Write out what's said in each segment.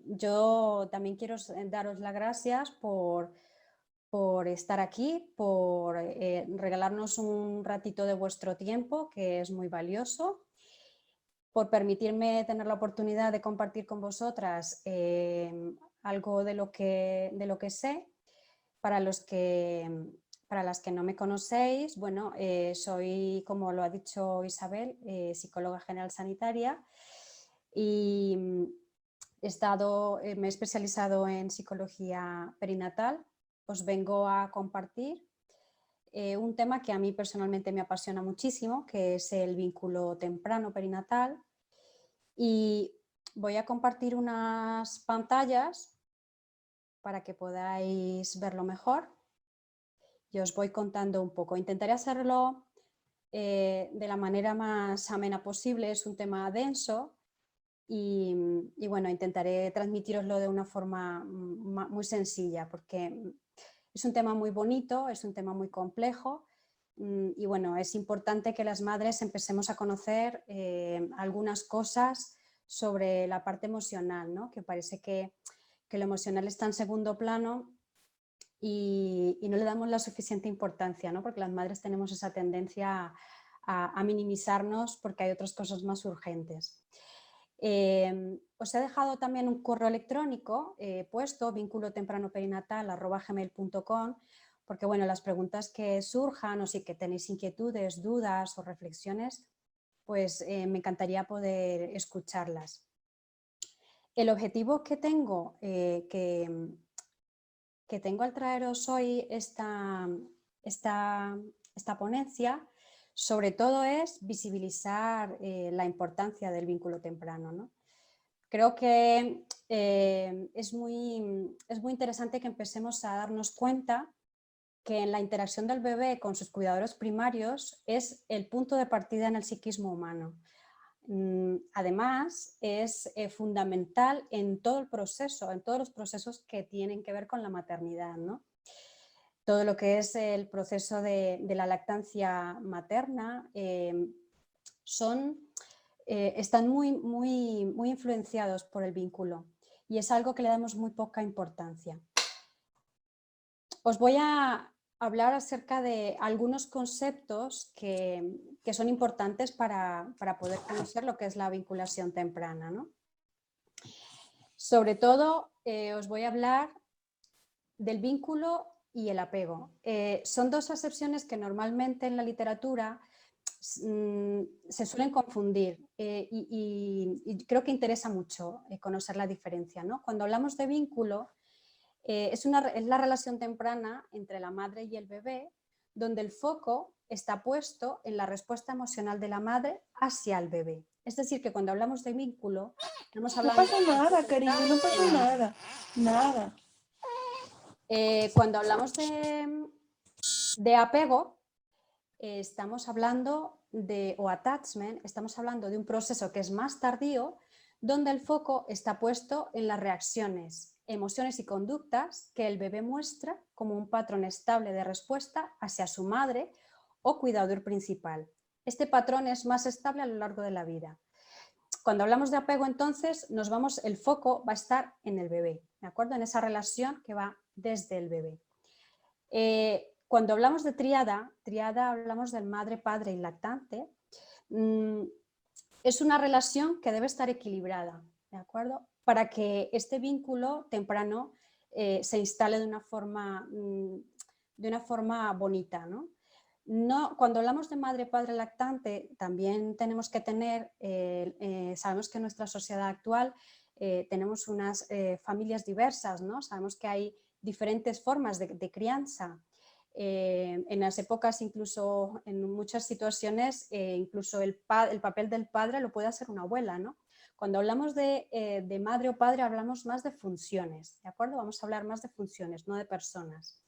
Yo también quiero daros las gracias por estar aquí, por regalarnos un ratito de vuestro tiempo, que es muy valioso, por permitirme tener la oportunidad de compartir con vosotras algo de lo que sé. Para las que no me conocéis, bueno, soy, como lo ha dicho Isabel, psicóloga general sanitaria y me he especializado en psicología perinatal. Os vengo a compartir un tema que a mí personalmente me apasiona muchísimo, que es el vínculo temprano perinatal, y voy a compartir unas pantallas para que podáis verlo mejor y os voy contando un poco. Intentaré hacerlo de la manera más amena posible, es un tema denso y bueno, intentaré transmitiroslo de una forma muy sencilla porque es un tema muy bonito, es un tema muy complejo y bueno, es importante que las madres empecemos a conocer algunas cosas sobre la parte emocional, ¿no? Que parece que lo emocional está en segundo plano y no le damos la suficiente importancia, ¿no? Porque las madres tenemos esa tendencia a minimizarnos porque hay otras cosas más urgentes. Os he dejado también un correo electrónico puesto, vinculotempranoperinatal@gmail.com, porque bueno, las preguntas que surjan o si que tenéis inquietudes, dudas o reflexiones, pues me encantaría poder escucharlas. El objetivo que tengo, que tengo al traeros hoy esta ponencia, sobre todo es visibilizar la importancia del vínculo temprano, ¿no? Creo que es muy interesante que empecemos a darnos cuenta que en la interacción del bebé con sus cuidadores primarios es el punto de partida en el psiquismo humano. Además, es fundamental en todo el proceso, en todos los procesos que tienen que ver con la maternidad, ¿no? Todo lo que es el proceso de la lactancia materna están muy influenciados por el vínculo y es algo que le damos muy poca importancia. Os voy a hablar acerca de algunos conceptos que son importantes para poder conocer lo que es la vinculación temprana, ¿no? Sobre todo, os voy a hablar del vínculo y el apego. Son dos acepciones que normalmente en la literatura se suelen confundir y creo que interesa mucho conocer la diferencia, ¿no? Cuando hablamos de vínculo, es la relación temprana entre la madre y el bebé, donde el foco está puesto en la respuesta emocional de la madre hacia el bebé. Es decir, que cuando hablamos de vínculo, estamos hablando... No pasa nada, cariño, no pasa nada, nada. Cuando hablamos de apego, estamos hablando o attachment, estamos hablando de un proceso que es más tardío, donde el foco está puesto en las reacciones, emociones y conductas que el bebé muestra como un patrón estable de respuesta hacia su madre o cuidador principal. Este patrón es más estable a lo largo de la vida. Cuando hablamos de apego, entonces, el foco va a estar en el bebé, ¿de acuerdo? En esa relación que va desde el bebé. Cuando hablamos de tríada hablamos del madre, padre y lactante. Es una relación que debe estar equilibrada, ¿de acuerdo? Para que este vínculo temprano se instale de una forma bonita, ¿no? Cuando hablamos de madre, padre, lactante, también tenemos que tener, sabemos que en nuestra sociedad actual tenemos unas familias diversas, ¿no? Sabemos que hay diferentes formas de crianza. En las épocas, incluso en muchas situaciones, incluso el papel del padre lo puede hacer una abuela, ¿no? Cuando hablamos de madre o padre hablamos más de funciones, ¿de acuerdo? Vamos a hablar más de funciones, no de personas.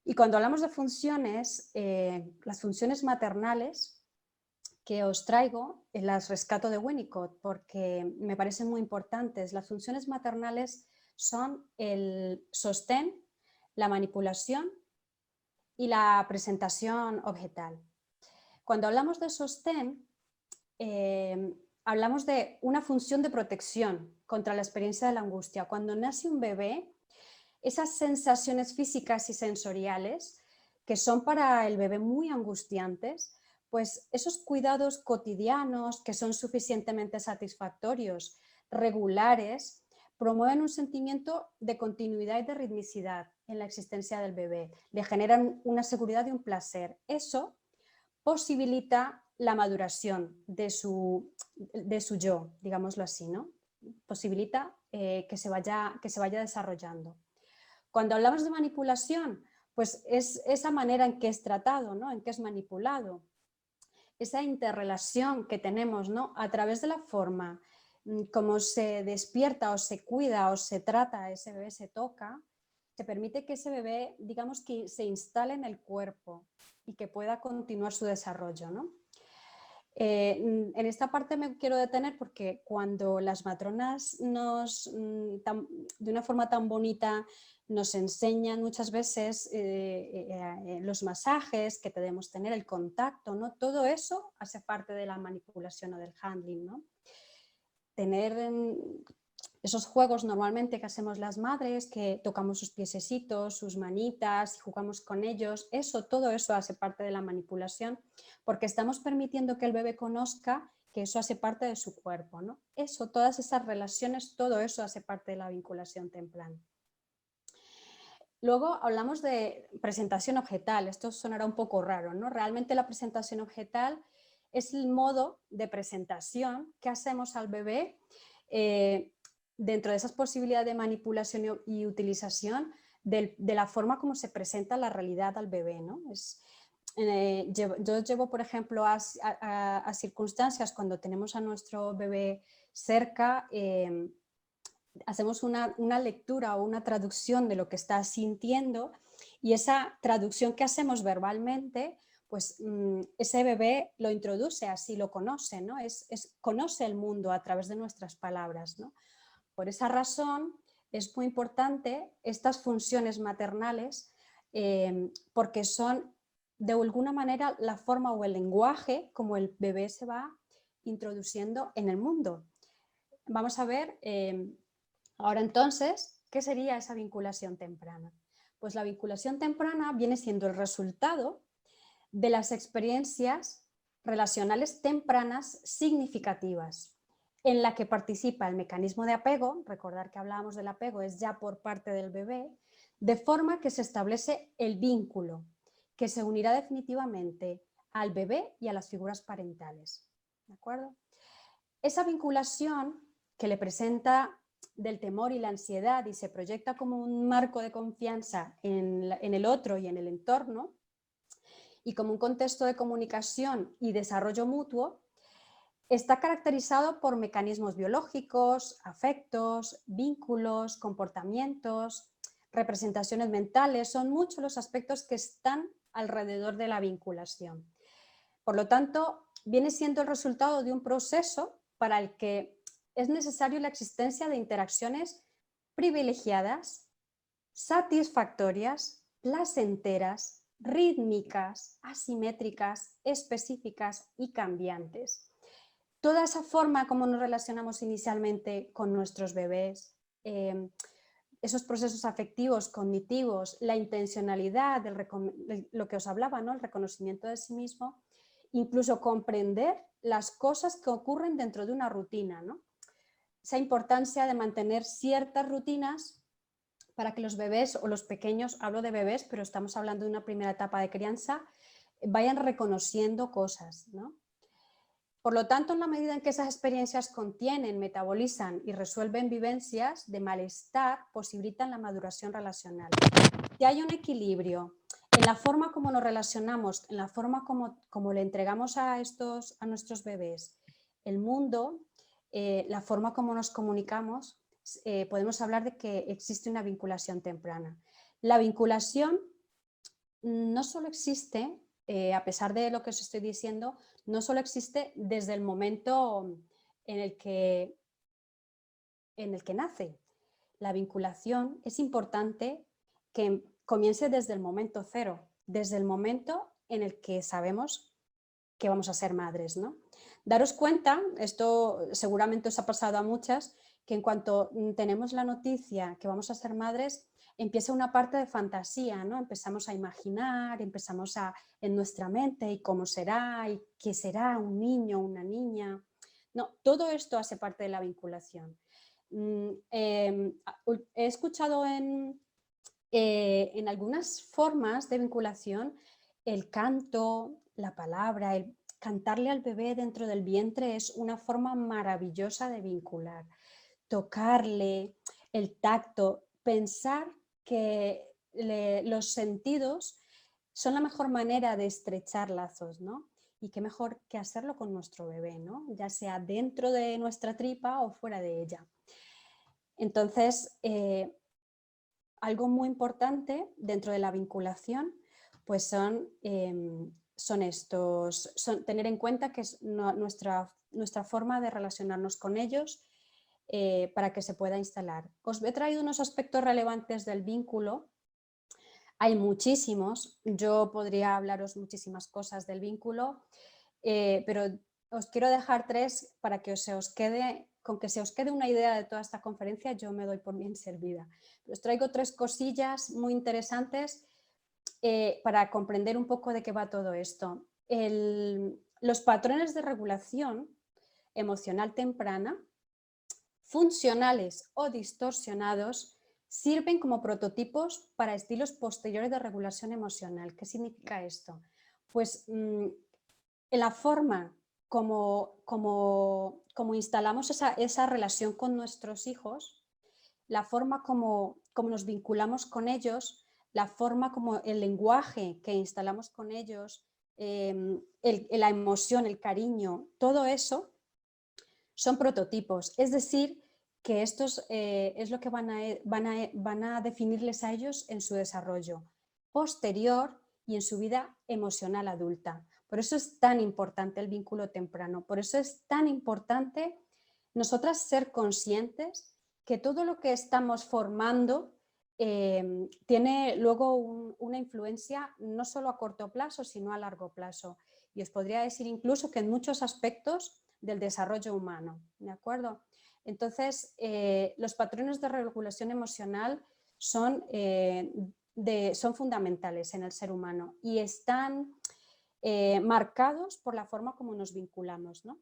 Y cuando hablamos de funciones, las funciones maternales que os traigo, las rescato de Winnicott porque me parecen muy importantes. Las funciones maternales son el sostén, la manipulación y la presentación objetal. Cuando hablamos de sostén, hablamos de una función de protección contra la experiencia de la angustia. Cuando nace un bebé, esas sensaciones físicas y sensoriales que son para el bebé muy angustiantes, pues esos cuidados cotidianos que son suficientemente satisfactorios, regulares, promueven un sentimiento de continuidad y de ritmicidad en la existencia del bebé, le generan una seguridad y un placer. Eso posibilita la maduración de su yo, digámoslo así, ¿no? Posibilita que se vaya desarrollando. Cuando hablamos de manipulación, pues es esa manera en que es tratado, ¿no? En que es manipulado, esa interrelación que tenemos, ¿no? A través de la forma como se despierta o se cuida o se trata a ese bebé, se toca, se permite que ese bebé, digamos, que se instale en el cuerpo y que pueda continuar su desarrollo, ¿no? En esta parte me quiero detener porque cuando las matronas de una forma tan bonita nos enseñan muchas veces los masajes que debemos tener, el contacto, ¿no? Todo eso hace parte de la manipulación o del handling, ¿no? Tener esos juegos normalmente que hacemos las madres, que tocamos sus piececitos, sus manitas, y jugamos con ellos, todo eso hace parte de la manipulación, porque estamos permitiendo que el bebé conozca que eso hace parte de su cuerpo, ¿no? Todas esas relaciones, todo eso hace parte de la vinculación temprana. Luego hablamos de presentación objetal, esto sonará un poco raro, ¿no? Realmente la presentación objetal es el modo de presentación que hacemos al bebé dentro de esas posibilidades de manipulación y utilización de la forma como se presenta la realidad al bebé, ¿no? Yo llevo, por ejemplo, a circunstancias cuando tenemos a nuestro bebé cerca, hacemos una lectura o una traducción de lo que está sintiendo y esa traducción que hacemos verbalmente, pues ese bebé lo introduce, así lo conoce, ¿no? Conoce el mundo a través de nuestras palabras, ¿no? Por esa razón es muy importante estas funciones maternales porque son de alguna manera la forma o el lenguaje como el bebé se va introduciendo en el mundo. Vamos a ver ahora entonces, ¿qué sería esa vinculación temprana? Pues la vinculación temprana viene siendo el resultado de las experiencias relacionales tempranas significativas en la que participa el mecanismo de apego, recordar que hablábamos del apego, es ya por parte del bebé, de forma que se establece el vínculo que se unirá definitivamente al bebé y a las figuras parentales. ¿De acuerdo? Esa vinculación que le presenta del temor y la ansiedad y se proyecta como un marco de confianza en el otro y en el entorno y como un contexto de comunicación y desarrollo mutuo, está caracterizado por mecanismos biológicos, afectos, vínculos, comportamientos, representaciones mentales. Son muchos los aspectos que están alrededor de la vinculación. Por lo tanto, viene siendo el resultado de un proceso para el que es necesario la existencia de interacciones privilegiadas, satisfactorias, placenteras, rítmicas, asimétricas, específicas y cambiantes. Toda esa forma como nos relacionamos inicialmente con nuestros bebés, esos procesos afectivos, cognitivos, la intencionalidad, lo que os hablaba, ¿no? El reconocimiento de sí mismo, incluso comprender las cosas que ocurren dentro de una rutina, ¿no? Esa importancia de mantener ciertas rutinas para que los bebés o los pequeños, hablo de bebés, pero estamos hablando de una primera etapa de crianza, vayan reconociendo cosas, ¿no? Por lo tanto, en la medida en que esas experiencias contienen, metabolizan y resuelven vivencias de malestar, posibilitan la maduración relacional. Si hay un equilibrio en la forma como nos relacionamos, en la forma como le entregamos a nuestros bebés el mundo, la forma como nos comunicamos, podemos hablar de que existe una vinculación temprana. La vinculación no solo existe, a pesar de lo que os estoy diciendo, no solo existe desde el momento en el que nace. La vinculación es importante que comience desde el momento cero, desde el momento en el que sabemos que vamos a ser madres, ¿no? Daros cuenta, esto seguramente os ha pasado a muchas, que en cuanto tenemos la noticia que vamos a ser madres, empieza una parte de fantasía, ¿no? Empezamos a imaginar, empezamos en nuestra mente y cómo será, y qué será un niño, una niña. No, todo esto hace parte de la vinculación. He escuchado en algunas formas de vinculación el canto, la palabra, el cantarle al bebé dentro del vientre es una forma maravillosa de vincular. Tocarle, el tacto, pensar que los sentidos son la mejor manera de estrechar lazos, ¿no? Y qué mejor que hacerlo con nuestro bebé, ¿no? Ya sea dentro de nuestra tripa o fuera de ella. Entonces, algo muy importante dentro de la vinculación pues son tener en cuenta que es nuestra forma de relacionarnos con ellos para que se pueda instalar. Os he traído unos aspectos relevantes del vínculo. Hay muchísimos, yo podría hablaros muchísimas cosas del vínculo, pero os quiero dejar 3 para que con que se os quede una idea de toda esta conferencia, yo me doy por bien servida. Os traigo 3 cosillas muy interesantes para comprender un poco de qué va todo esto. Los patrones de regulación emocional temprana, funcionales o distorsionados, sirven como prototipos para estilos posteriores de regulación emocional. ¿Qué significa esto? Pues la forma como instalamos esa relación con nuestros hijos, la forma como nos vinculamos con ellos, la forma como el lenguaje que instalamos con ellos, la emoción, el cariño, todo eso son prototipos. Es decir, que estos es lo que van a definirles a ellos en su desarrollo posterior y en su vida emocional adulta. Por eso es tan importante el vínculo temprano, por eso es tan importante nosotras ser conscientes que todo lo que estamos formando tiene luego una influencia no solo a corto plazo, sino a largo plazo. Y os podría decir incluso que en muchos aspectos del desarrollo humano, ¿de acuerdo? Entonces, los patrones de regulación emocional son fundamentales en el ser humano y están marcados por la forma como nos vinculamos, ¿no?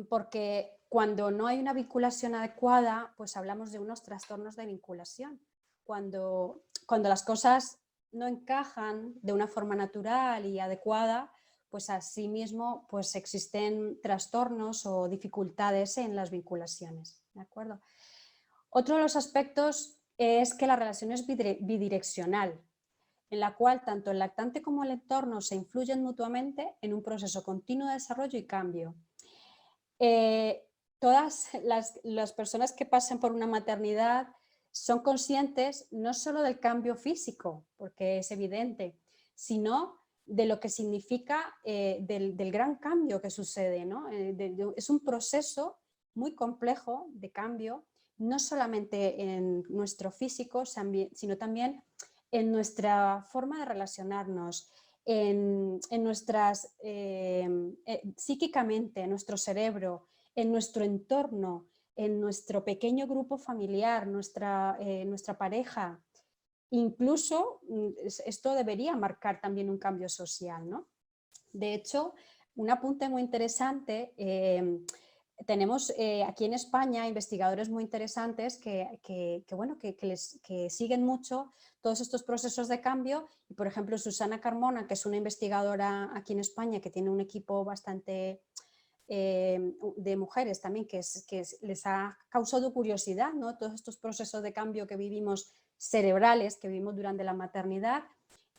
Porque cuando no hay una vinculación adecuada, pues hablamos de unos trastornos de vinculación. Cuando las cosas no encajan de una forma natural y adecuada, pues asimismo pues existen trastornos o dificultades en las vinculaciones, ¿de acuerdo? Otro de los aspectos es que la relación es bidireccional, en la cual tanto el lactante como el entorno se influyen mutuamente en un proceso continuo de desarrollo y cambio. Todas las personas que pasan por una maternidad son conscientes no solo del cambio físico, porque es evidente, sino de lo que significa del gran cambio que sucede, ¿no? Es un proceso muy complejo de cambio, no solamente en nuestro físico, sino también en nuestra forma de relacionarnos, en nuestras, psíquicamente, en nuestro cerebro, en nuestro entorno, en nuestro pequeño grupo familiar, nuestra pareja. Incluso esto debería marcar también un cambio social, ¿no? De hecho, un apunte muy interesante, tenemos aquí en España investigadores muy interesantes que siguen mucho todos estos procesos de cambio y, por ejemplo, Susana Carmona, que es una investigadora aquí en España que tiene un equipo bastante de mujeres también que les ha causado curiosidad, ¿no? Todos estos procesos de cambio que vivimos cerebrales, que vivimos durante la maternidad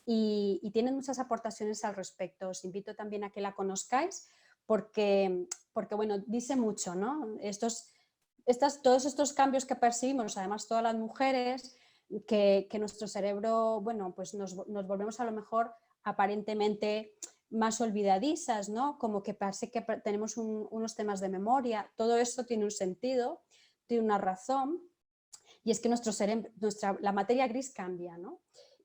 y tienen muchas aportaciones al respecto. Os invito también a que la conozcáis porque bueno, dice mucho, ¿no? Todos estos cambios que percibimos, además todas las mujeres, que nuestro cerebro, bueno, pues nos volvemos a lo mejor aparentemente más olvidadizas, ¿no? Como que parece que tenemos unos temas de memoria. Todo esto tiene un sentido, tiene una razón, y es que nuestro cerebro, la materia gris cambia, ¿no?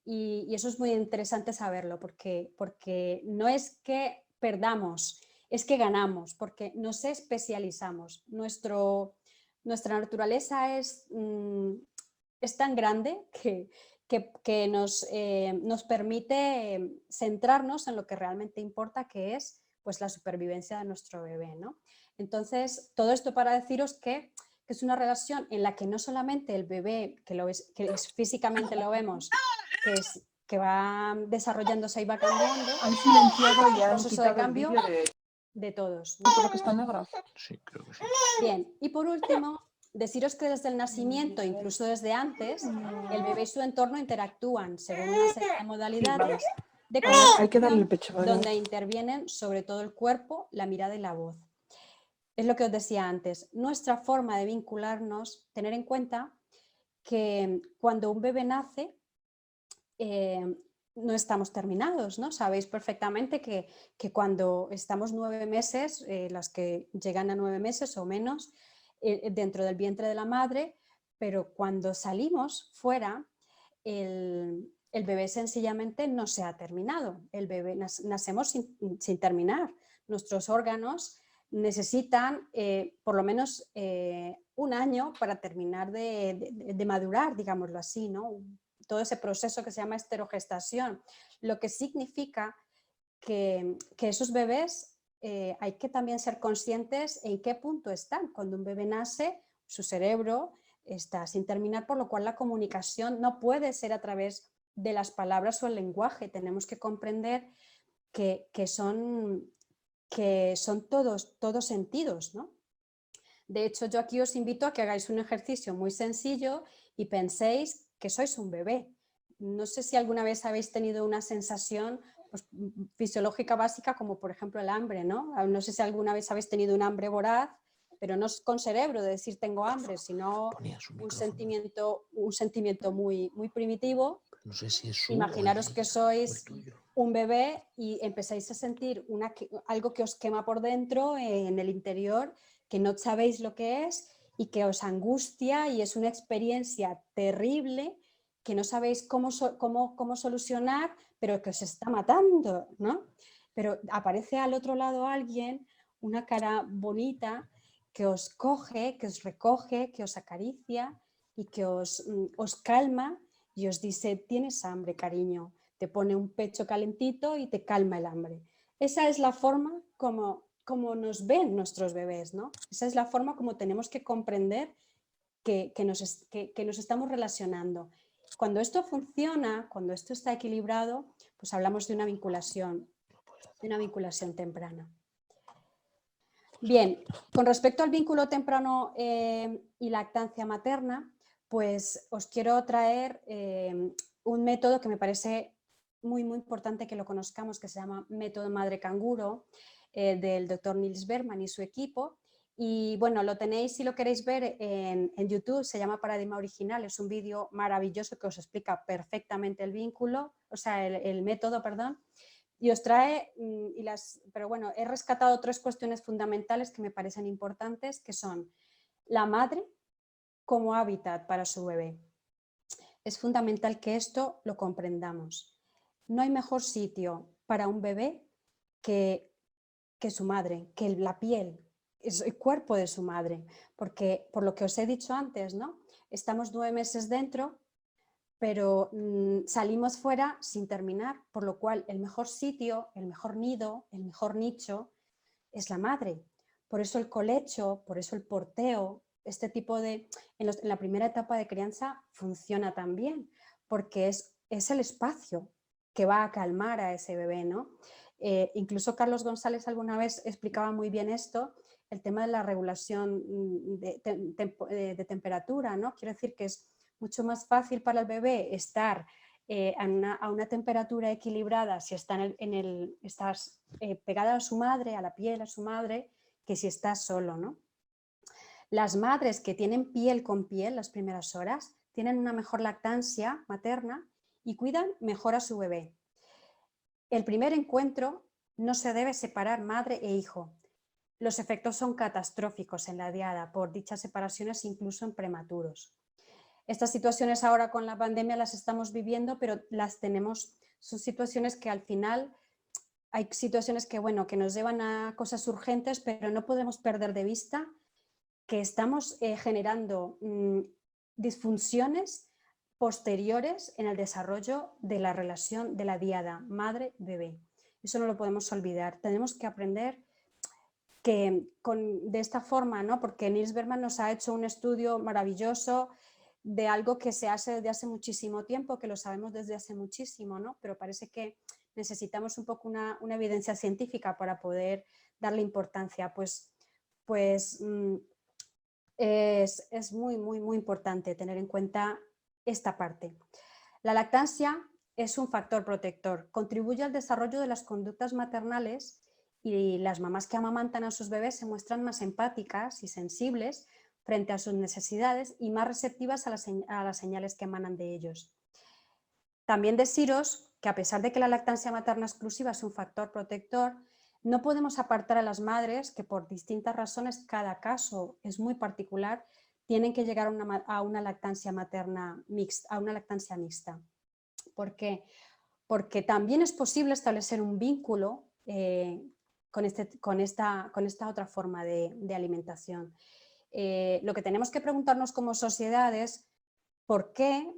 Y eso es muy interesante saberlo, porque no es que perdamos es que ganamos, porque nos especializamos. Nuestra naturaleza es tan grande que nos permite centrarnos en lo que realmente importa, que es pues, la supervivencia de nuestro bebé, ¿no? Entonces, todo esto para deciros que es una relación en la que no solamente el bebé, físicamente lo vemos, que va desarrollándose y va cambiando, Han silenciado y el han proceso de quitado el cambio vídeo de todos, ¿no? por lo que está negro. Sí, creo que sí. Bien, y por último, deciros que desde el nacimiento, incluso desde antes, el bebé y su entorno interactúan según una serie de modalidades de Hay que darle el comunicación pecho, ¿vale? donde intervienen sobre todo el cuerpo, la mirada y la voz. Es lo que os decía antes, nuestra forma de vincularnos, tener en cuenta que cuando un bebé nace, no estamos terminados, ¿no? Sabéis perfectamente que cuando estamos 9 meses, las que llegan a 9 meses o menos, dentro del vientre de la madre, pero cuando salimos fuera, el bebé sencillamente no se ha terminado. El bebé nacemos sin terminar. Nuestros órganos necesitan por lo menos un año para terminar de madurar, digámoslo así, ¿no? Todo ese proceso que se llama esterogestación, lo que significa que esos bebés hay que también ser conscientes en qué punto están. Cuando un bebé nace, su cerebro está sin terminar, por lo cual la comunicación no puede ser a través de las palabras o el lenguaje. Tenemos que comprender que son todos sentidos, ¿no? De hecho, yo aquí os invito a que hagáis un ejercicio muy sencillo y penséis que sois un bebé. No sé si alguna vez habéis tenido una sensación pues, fisiológica básica como por ejemplo el hambre, ¿no? No sé si alguna vez habéis tenido un hambre voraz, pero no con cerebro de decir tengo hambre, sino un sentimiento muy, muy primitivo. No sé si es su Imaginaros que sois tuyo. un bebé y empezáis a sentir algo que os quema por dentro, en el interior, que no sabéis lo que es y que os angustia y es una experiencia terrible que no sabéis cómo solucionar, pero que os está matando, ¿no? Pero aparece al otro lado alguien, una cara bonita, que os coge, que os recoge, que os acaricia y que os calma y os dice, tienes hambre, cariño, te pone un pecho calentito y te calma el hambre. Esa es la forma como nos ven nuestros bebés, ¿no? Esa es la forma como tenemos que comprender que nos estamos relacionando. Cuando esto funciona, cuando esto está equilibrado, pues hablamos de una vinculación temprana. Bien, con respecto al vínculo temprano y lactancia materna, pues os quiero traer un método que me parece muy, muy importante que lo conozcamos, que se llama método madre canguro, del doctor Nils Berman y su equipo. Y bueno, lo tenéis si lo queréis ver en YouTube, se llama Paradigma Original, es un vídeo maravilloso que os explica perfectamente el vínculo, o sea, el método, perdón. Y os trae, pero bueno, he rescatado 3 cuestiones fundamentales que me parecen importantes, que son la madre como hábitat para su bebé. Es fundamental que esto lo comprendamos. No hay mejor sitio para un bebé que su madre, que la piel, es el cuerpo de su madre, porque por lo que os he dicho antes, ¿no? Estamos 9 meses dentro, pero salimos fuera sin terminar, por lo cual el mejor sitio, el mejor nido, el mejor nicho es la madre. Por eso el colecho, por eso el porteo, este tipo de... En la primera etapa de crianza funciona también, porque es el espacio que va a calmar a ese bebé, ¿no? Incluso Carlos González alguna vez explicaba muy bien esto, el tema de la regulación de temperatura, ¿no? Quiero decir que es mucho más fácil para el bebé estar a una temperatura equilibrada si está estás pegada a su madre, a la piel, a su madre, que si estás solo, ¿no? Las madres que tienen piel con piel las primeras horas tienen una mejor lactancia materna y cuidan mejor a su bebé. El primer encuentro no se debe separar madre e hijo. Los efectos son catastróficos en la diada por dichas separaciones, incluso en prematuros. Estas situaciones ahora con la pandemia las estamos viviendo, pero las tenemos, son situaciones que al final hay situaciones que, bueno, que nos llevan a cosas urgentes, pero no podemos perder de vista que estamos generando disfunciones posteriores en el desarrollo de la relación de la diada madre-bebé. Eso no lo podemos olvidar. Tenemos que aprender que de esta forma, ¿no? Porque Nils Bergman nos ha hecho un estudio maravilloso de algo que se hace desde hace muchísimo tiempo, que lo sabemos desde hace muchísimo, ¿no? Pero parece que necesitamos un poco una evidencia científica para poder darle importancia. Pues es muy, muy, muy importante tener en cuenta esta parte. La lactancia es un factor protector, contribuye al desarrollo de las conductas maternales y las mamás que amamantan a sus bebés se muestran más empáticas y sensibles frente a sus necesidades y más receptivas a las señales que emanan de ellos. También deciros que a pesar de que la lactancia materna exclusiva es un factor protector, no podemos apartar a las madres que por distintas razones, cada caso es muy particular, tienen que llegar a una lactancia materna mixta, a una lactancia mixta. ¿Por qué? Porque también es posible establecer un vínculo con esta otra forma de alimentación. Lo que tenemos que preguntarnos como sociedad es ¿por qué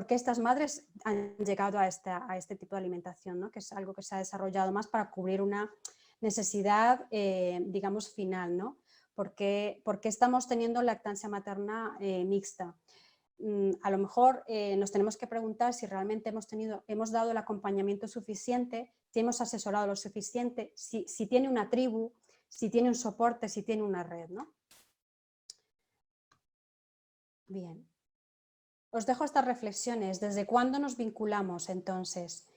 estas madres han llegado a este tipo de alimentación, ¿no? Que es algo que se ha desarrollado más para cubrir una necesidad, digamos, final, ¿no? ¿Por qué estamos teniendo lactancia materna mixta? A lo mejor nos tenemos que preguntar si realmente hemos dado el acompañamiento suficiente, si hemos asesorado lo suficiente, si tiene una tribu, si tiene un soporte, si tiene una red, ¿no? Bien. Os dejo estas reflexiones. ¿Desde cuándo nos vinculamos entonces?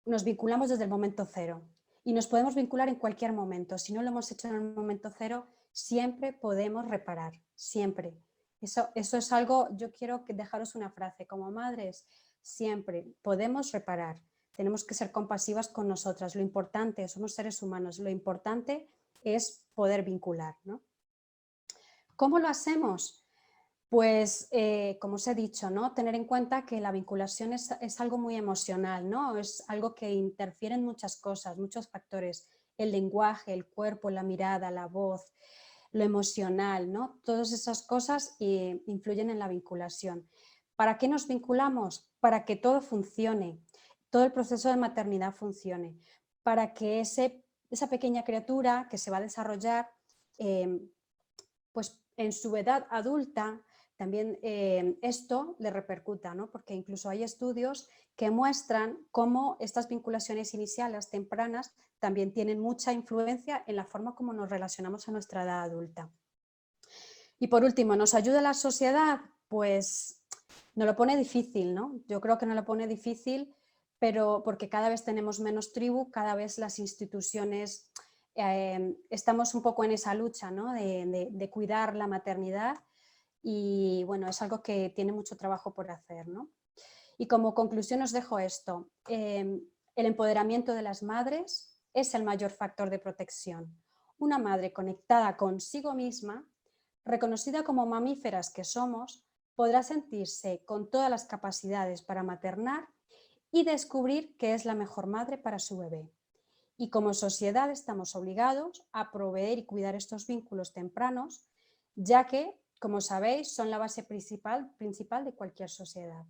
Nos vinculamos desde el momento cero y nos podemos vincular en cualquier momento. Si no lo hemos hecho en el momento cero, siempre podemos reparar, siempre. Eso es algo, yo quiero dejaros una frase, como madres, siempre podemos reparar. Tenemos que ser compasivas con nosotras. Lo importante, somos seres humanos, lo importante es poder vincular, ¿no? ¿Cómo lo hacemos? Pues, como os he dicho, ¿no? Tener en cuenta que la vinculación es algo muy emocional, ¿no? Es algo que interfiere en muchas cosas, muchos factores, el lenguaje, el cuerpo, la mirada, la voz, lo emocional, ¿no? Todas esas cosas influyen en la vinculación. ¿Para qué nos vinculamos? Para que todo funcione, todo el proceso de maternidad funcione, para que esa pequeña criatura que se va a desarrollar, pues en su edad adulta, también esto le repercuta, ¿no? Porque incluso hay estudios que muestran cómo estas vinculaciones iniciales tempranas también tienen mucha influencia en la forma como nos relacionamos a nuestra edad adulta. Y por último, ¿nos ayuda la sociedad? Pues nos lo pone difícil, ¿no? Yo creo que nos lo pone difícil, pero porque cada vez tenemos menos tribu, cada vez las instituciones estamos un poco en esa lucha, ¿no? de cuidar la maternidad y bueno, es algo que tiene mucho trabajo por hacer, ¿no? Y como conclusión os dejo esto, el empoderamiento de las madres es el mayor factor de protección. Una madre conectada consigo misma, reconocida como mamíferas que somos, podrá sentirse con todas las capacidades para maternar y descubrir que es la mejor madre para su bebé. Y como sociedad estamos obligados a proveer y cuidar estos vínculos tempranos, ya que, como sabéis, son la base principal de cualquier sociedad.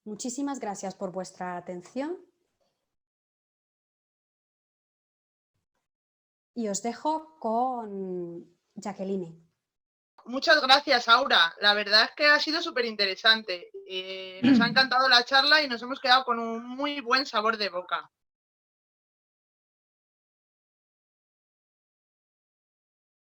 Muchísimas gracias por vuestra atención y os dejo con Jacqueline. Muchas gracias, Aura. La verdad es que ha sido súper interesante. Nos ha encantado la charla y nos hemos quedado con un muy buen sabor de boca.